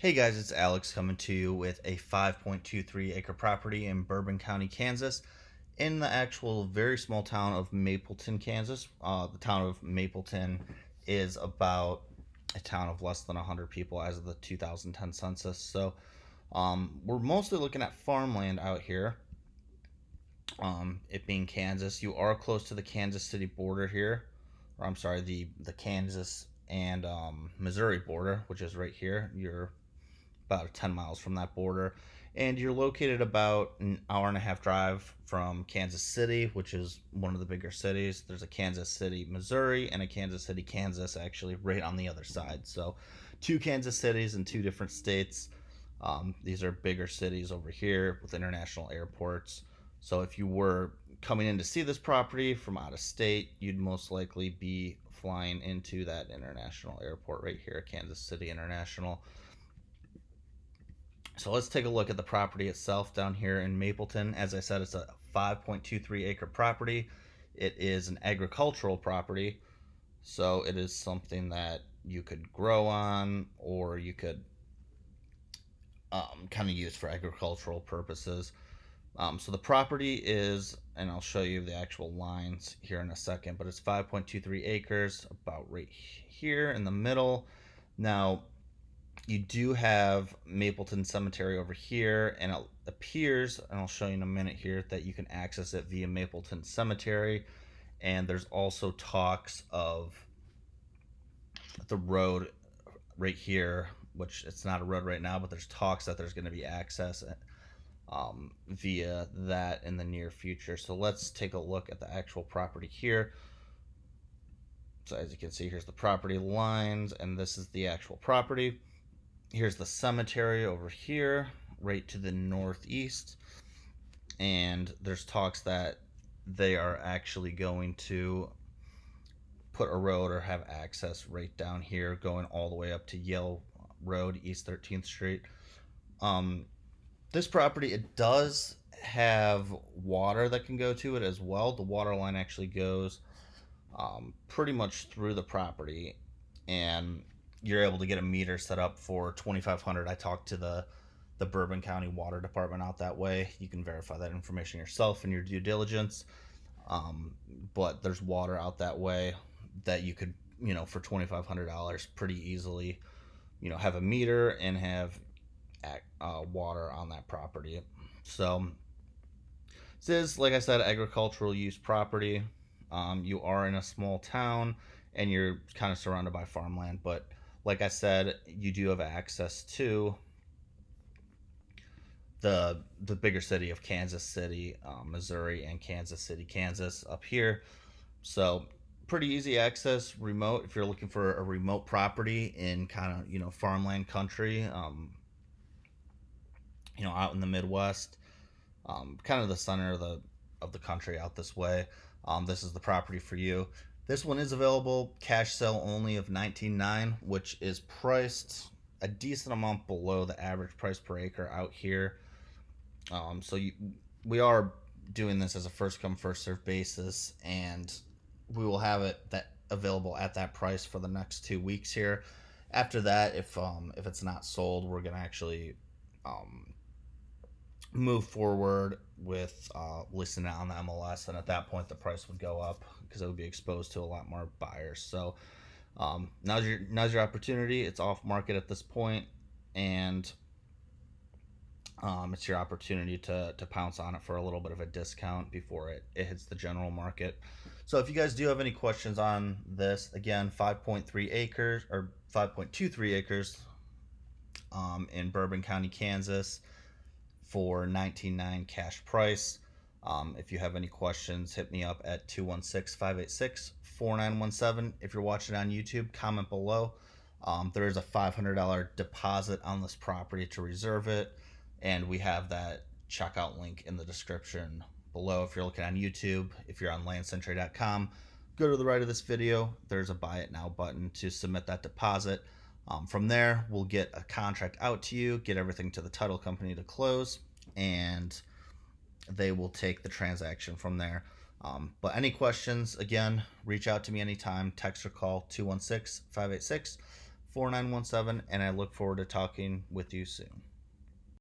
Hey guys, it's Alex coming to you with a 5.23 acre property in Bourbon County, Kansas, in the actual very small town of Mapleton, Kansas. The town of Mapleton is about a town of less than 100 people as of the 2010 census. So we're mostly looking at farmland out here. It being Kansas, you are close to the Kansas City border here, or I'm sorry, the Kansas and Missouri border, which is right here. You're about 10 miles from that border, and you're located about an hour and a half drive from Kansas City, which is one of the bigger cities. There's a Kansas City, Missouri, and a Kansas City, Kansas, actually right on the other side. So two Kansas cities in two different states. These are bigger cities over here with international airports. So if you were coming in to see this property from out of state, you'd most likely be flying into that international airport right here, Kansas City International. So let's take a look at the property itself down here in Mapleton. As I said, it's a 5.23 acre property. It is an agricultural property, so it is something that you could grow on, or you could kind of use for agricultural purposes. So the property is, and I'll show you the actual lines here in a second, but it's 5.23 acres, about right here in the middle. Now, you do have Mapleton Cemetery over here, and it appears, and I'll show you in a minute here, that you can access it via Mapleton Cemetery. And there's also talks of the road right here, which it's not a road right now, but there's talks that there's going to be access via that in the near future. So let's take a look at the actual property here. So as you can see, here's the property lines, and this is the actual property. Here's the cemetery over here, right to the northeast. And there's talks that they are actually going to put a road or have access right down here, going all the way up to Yale Road, East 13th Street. This property, it does have water that can go to it as well. The water line actually goes pretty much through the property, and you're able to get a meter set up for $2,500. I talked to the Bourbon County Water Department out that way. You can verify that information yourself in your due diligence. But there's water out that way that you could, for $2,500 pretty easily, have a meter and have water on that property. So this is, like I said, agricultural use property. You are in a small town and you're kind of surrounded by farmland, but like I said, you do have access to the bigger city of Kansas City, Missouri, and Kansas City, Kansas up here. So pretty easy access, remote. If you're looking for a remote property in kind of farmland country, out in the Midwest, kind of the center of the country out this way, this is the property for you. This one is available cash sale only of $19,900, which is priced a decent amount below the average price per acre out here. We are doing this as a first come first served basis, and we will have it available at that price for the next 2 weeks here. After that, if it's not sold, we're gonna actually move forward with listing it on the MLS, and at that point the price would go up because it would be exposed to a lot more buyers. So now's your opportunity. It's off market at this point, and it's your opportunity to pounce on it for a little bit of a discount before it hits the general market. So if you guys do have any questions on this, again, 5.3 acres or 5.23 acres in Bourbon County, Kansas, for $19,900 cash price. If you have any questions, hit me up at 216-586-4917. If you're watching on YouTube, comment below. There is a $500 deposit on this property to reserve it, and we have that checkout link in the description below. If you're looking on YouTube, if you're on landcentury.com, go to the right of this video. There's a buy it now button to submit that deposit. From there, we'll get a contract out to you, get everything to the title company to close, and they will take the transaction from there. But any questions, again, reach out to me anytime. Text or call 216-586-4917. 4917, and I look forward to talking with you soon.